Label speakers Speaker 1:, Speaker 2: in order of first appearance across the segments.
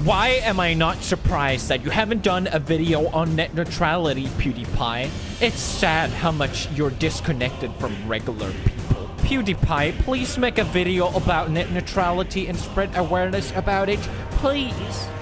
Speaker 1: Why am I not surprised that you haven't done a video on net neutrality, PewDiePie? It's sad how much you're disconnected from regular people. PewDiePie, please make a video about net neutrality and spread awareness about it, please.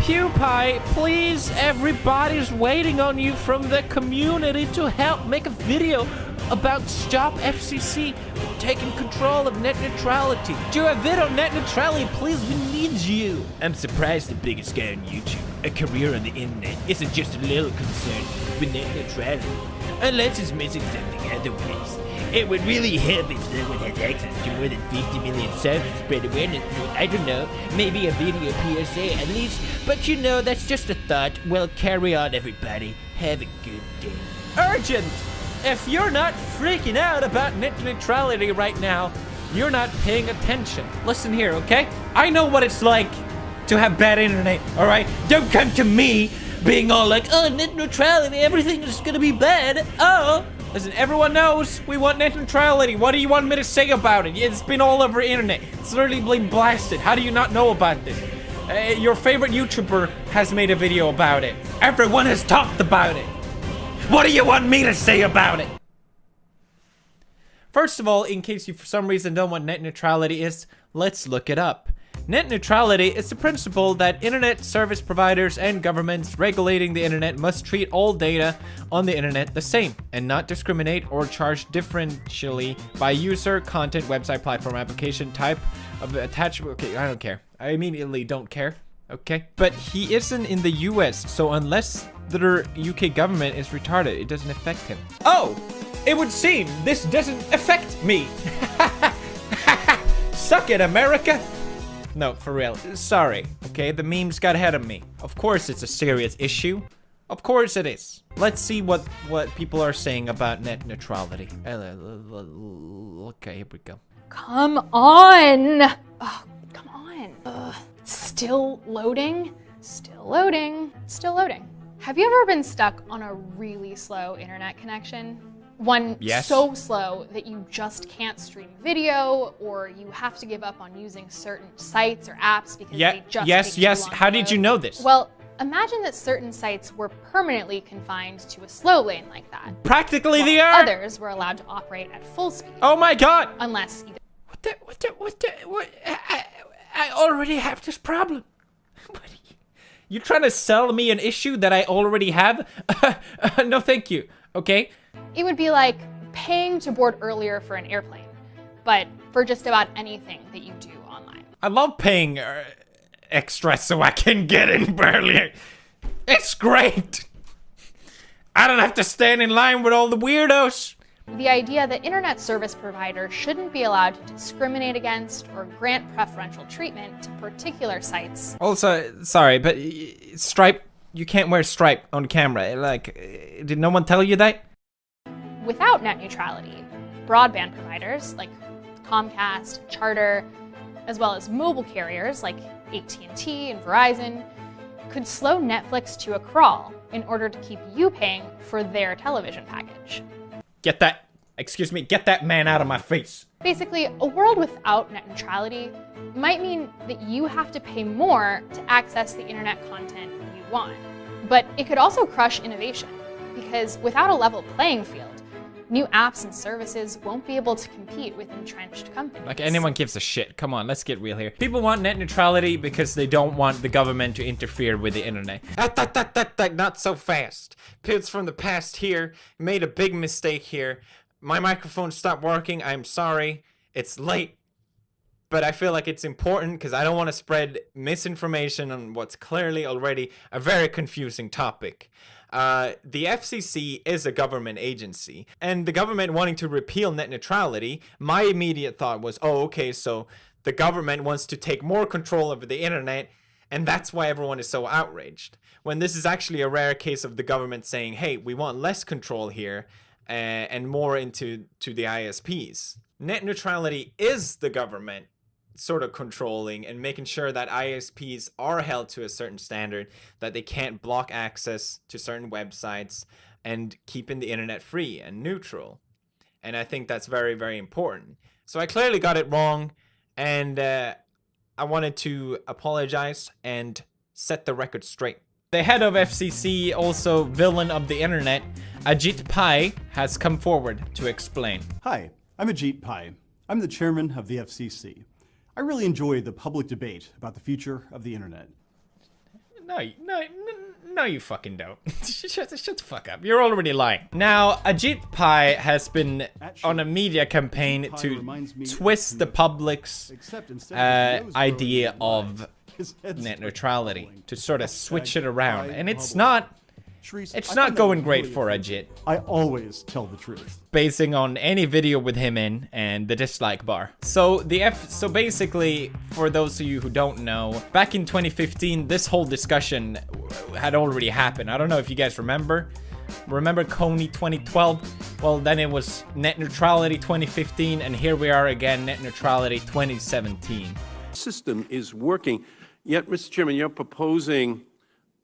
Speaker 1: PewDiePie, please, everybody's waiting on you from the community to help make a video about stop FCC taking control of net neutrality. Do a video on net neutrality, please, we need you. I'm surprised the biggest guy on YouTube, a career on the internet, isn't just a little concerned with net neutrality, unless it's missing something otherwise. It would really help if someone has access to more than 50 million subs to spread awareness through, I don't know, maybe a video PSA at least, but you know, that's just a thought. Well, carry on, everybody. Have a good day. Urgent! If you're not freaking out about net neutrality right now, you're not paying attention. Listen here, okay? I know what it's like to have bad internet, alright? Don't come to me being all like, oh, net neutrality, everything is gonna be bad. Oh, listen, everyone knows we want net neutrality. What do you want me to say about it? It's been all over the internet. It's literally been blasted. How do you not know about this? Your favorite YouTuber has made a video about it. Everyone has talked about it. What do you want me to say about it? First of all, in case you for some reason don't know what net neutrality is, let's look it up. Net neutrality is the principle that internet service providers and governments regulating the internet must treat all data on the internet the same and not discriminate or charge differentially by user, content, website, platform, application, type of attachment. Okay, I don't care. I immediately don't care. Okay, but he isn't in the US, so unless the UK government is retarded, it doesn't affect him. Oh, it would seem this doesn't affect me. Suck it, America. No, for real. Sorry, okay? The memes got ahead of me. Of course it's a serious issue. Of course it is. Let's see what people are saying about net neutrality. Okay, here we go.
Speaker 2: Come on. Oh, come on. Ugh. Still loading? Still loading. Still loading. Have you ever been stuck on a really slow internet connection? One so slow that you just can't stream video, or you have to give up on using certain sites or apps because they just take too long
Speaker 1: How
Speaker 2: to
Speaker 1: did
Speaker 2: load?
Speaker 1: you know this?
Speaker 2: Well, imagine that certain sites were permanently confined to a slow lane like that.
Speaker 1: Practically they are.
Speaker 2: Others were allowed to operate at full speed.
Speaker 1: Oh my god!
Speaker 2: Unless either.
Speaker 1: What? I already have this problem. What are you trying to sell me an issue that I already have? No, thank you. Okay.
Speaker 2: It would be like paying to board earlier for an airplane, but for just about anything that you do online.
Speaker 1: I love paying extra so I can get in earlier. It's great. I don't have to stand in line with all the weirdos.
Speaker 2: The idea that internet service providers shouldn't be allowed to discriminate against or grant preferential treatment to particular sites.
Speaker 1: Also, sorry, but Stripe, you can't wear Stripe on camera. Like, did no one tell you that?
Speaker 2: Without net neutrality, broadband providers like Comcast, Charter, as well as mobile carriers like AT&T and Verizon could slow Netflix to a crawl in order to keep you paying for their television package.
Speaker 1: Get that man out of my face.
Speaker 2: Basically, a world without net neutrality might mean that you have to pay more to access the internet content you want. But it could also crush innovation, because without a level playing field, new apps and services won't be able to compete with entrenched companies.
Speaker 1: Like anyone gives a shit. Come on, let's get real here. People want net neutrality because they don't want the government to interfere with the internet. Not so fast. Pills from the past here. Made a big mistake here. My microphone stopped working. I'm sorry. It's late. But I feel like it's important because I don't want to spread misinformation on what's clearly already a very confusing topic. The FCC is a government agency, and the government wanting to repeal net neutrality, my immediate thought was, oh, okay, so the government wants to take more control over the internet, and that's why everyone is so outraged. When this is actually a rare case of the government saying, hey, we want less control here, and more into the ISPs. Net neutrality is the government sort of controlling and making sure that ISPs are held to a certain standard, that they can't block access to certain websites, and keeping the internet free and neutral. And I think that's very, very important. So I clearly got it wrong, and I wanted to apologize and set the record straight. The head of FCC, also villain of the internet, Ajit Pai, has come forward to explain.
Speaker 3: Hi, I'm Ajit Pai. I'm the chairman of the FCC. I really enjoy the public debate about the future of the internet.
Speaker 1: No, you fucking don't. Shut the fuck up. You're already lying. Now, Ajit Pai has been on a media campaign to twist the public's idea of net neutrality, to sort of switch it around, and it's not going great for Ajit.
Speaker 3: I always tell the truth.
Speaker 1: Basing on any video with him in and the dislike bar. So so basically, for those of you who don't know, back in 2015, this whole discussion had already happened. I don't know if you guys remember. Remember Coney 2012? Well, then it was net neutrality 2015, and here we are again, net neutrality 2017.
Speaker 4: System is working, yet, Mr. Chairman, you're proposing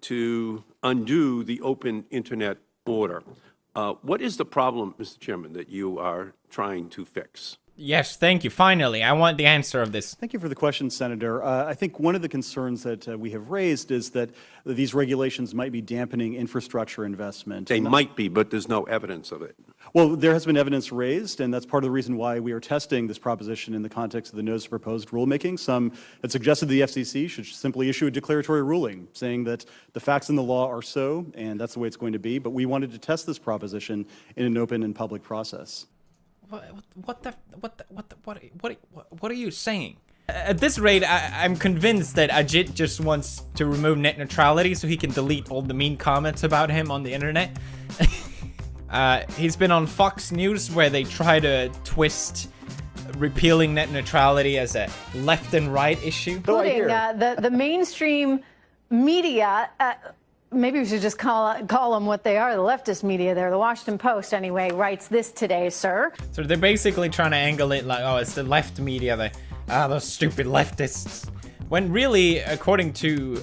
Speaker 4: to undo the open internet order. What is the problem, Mr. Chairman, that you are trying to fix?
Speaker 1: Yes, thank you. Finally, I want the answer of this.
Speaker 3: Thank you for the question, Senator. I think one of the concerns that we have raised is that these regulations might be dampening infrastructure investment.
Speaker 4: They might be, but there's no evidence of it.
Speaker 3: Well, there has been evidence raised, and that's part of the reason why we are testing this proposition in the context of the notice of proposed rulemaking. Some had suggested the FCC should simply issue a declaratory ruling saying that the facts in the law are so, and that's the way it's going to be. But we wanted to test this proposition in an open and public process.
Speaker 1: What are you saying? At this rate, I'm convinced that Ajit just wants to remove net neutrality so he can delete all the mean comments about him on the internet. He's been on Fox News where they try to twist repealing net neutrality as a left and right issue.
Speaker 5: Including the mainstream media. Maybe we should just call them what they are, the leftist media there. The Washington Post, anyway, writes this today, sir.
Speaker 1: So they're basically trying to angle it like, oh, it's the left media, those stupid leftists. When really, according to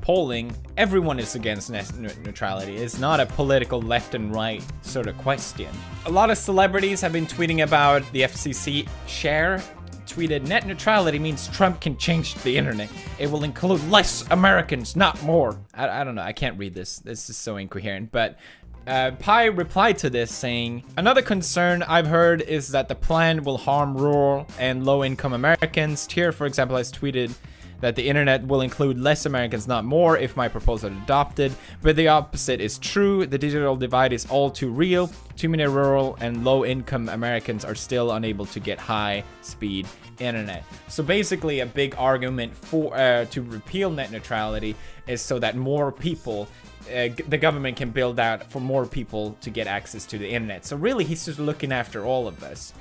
Speaker 1: polling, everyone is against net neutrality. It's not a political left and right sort of question. A lot of celebrities have been tweeting about the FCC. Cher tweeted, net neutrality means Trump can change the internet. It will include less Americans, not more. I don't know, I can't read this. This is so incoherent. But Pai replied to this saying, another concern I've heard is that the plan will harm rural and low-income Americans. Here, for example, has tweeted that the internet will include less Americans, not more, if my proposal is adopted. But the opposite is true. The digital divide is all too real. Too many rural and low-income Americans are still unable to get high-speed internet. So basically, a big argument for to repeal net neutrality is so that more people, the government can build out for more people to get access to the internet. So really, he's just looking after all of us.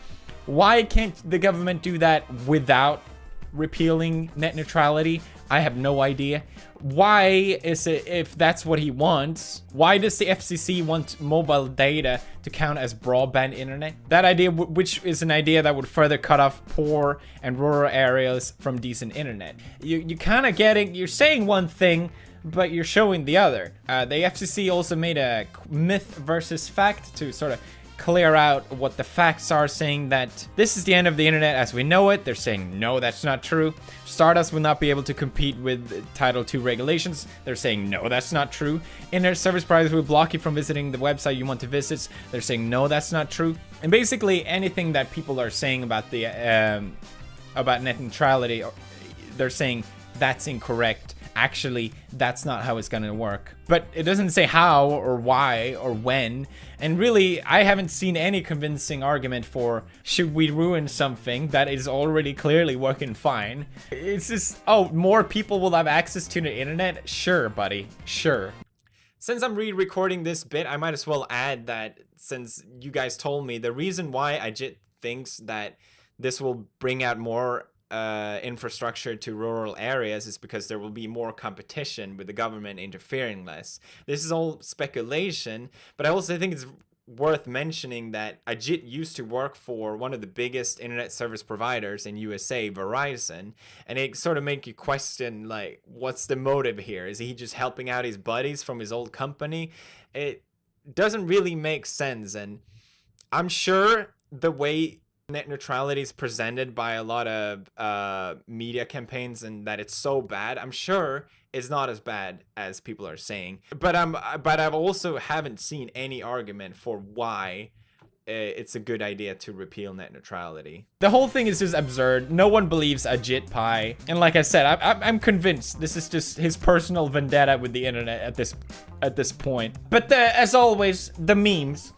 Speaker 1: Why can't the government do that without repealing net neutrality? I have no idea. Why is it, if that's what he wants, why does the FCC want mobile data to count as broadband internet? That idea, which is an idea that would further cut off poor and rural areas from decent internet. You kind of getting, you're saying one thing, but you're showing the other. The FCC also made a myth versus fact to sort of clear out what the facts are, saying that this is the end of the internet as we know it. They're saying, no, that's not true. Stardust will not be able to compete with Title II regulations. They're saying, no, that's not true. Internet service providers will block you from visiting the website you want to visit. They're saying, no, that's not true. And basically anything that people are saying about the about net neutrality, they're saying that's incorrect. Actually, that's not how it's gonna work. But it doesn't say how or why or when. And really, I haven't seen any convincing argument for should we ruin something that is already clearly working fine. It's just, oh, more people will have access to the internet? Sure, buddy, sure. Since I'm re-recording this bit, I might as well add that since you guys told me, the reason why Ajit thinks that this will bring out more infrastructure to rural areas is because there will be more competition with the government interfering less. This is all speculation, but I also think it's worth mentioning that Ajit used to work for one of the biggest internet service providers in USA, Verizon, and it sort of make you question, like, what's the motive here? Is he just helping out his buddies from his old company? It doesn't really make sense, and I'm sure the way
Speaker 6: net neutrality is presented by a lot of media campaigns and that it's so bad. I'm sure it's not as bad as people are saying, but I've also haven't seen any argument for why it's a good idea to repeal net neutrality. The whole thing is just absurd. No one believes Ajit Pai, and like I said, I'm convinced this is just his personal vendetta with the internet at this point. But as always, the memes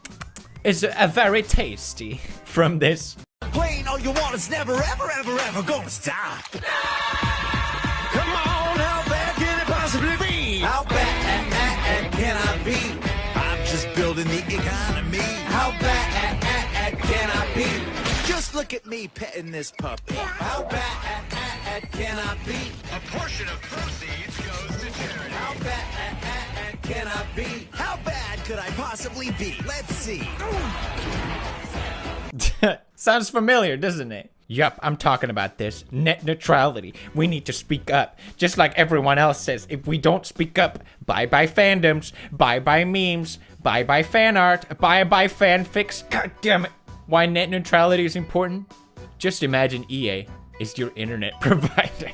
Speaker 6: is a very tasty from this.
Speaker 7: Playing all you want is never, ever, ever, ever gonna stop. Come on, how bad can it possibly be? How bad can I be? I'm just building the economy. How bad can I be? Just look at me petting this puppy. How bad can I be? A portion of proceeds goes to charity. How bad can I be? How bad could I possibly be? Let's see.
Speaker 1: Sounds familiar, doesn't it? Yup, I'm talking about this. Net neutrality. We need to speak up. Just like everyone else says, if we don't speak up, bye-bye fandoms, bye-bye memes, bye-bye fan art, bye-bye fanfics. God damn it. Why net neutrality is important? Just imagine EA is your internet provider.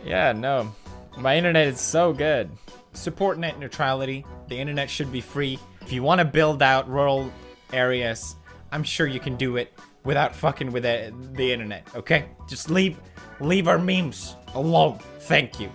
Speaker 1: Yeah, no. My internet is so good. Support net neutrality. The internet should be free. If you want to build out rural areas, I'm sure you can do it without fucking with the internet, okay? Just leave our memes alone. Thank you.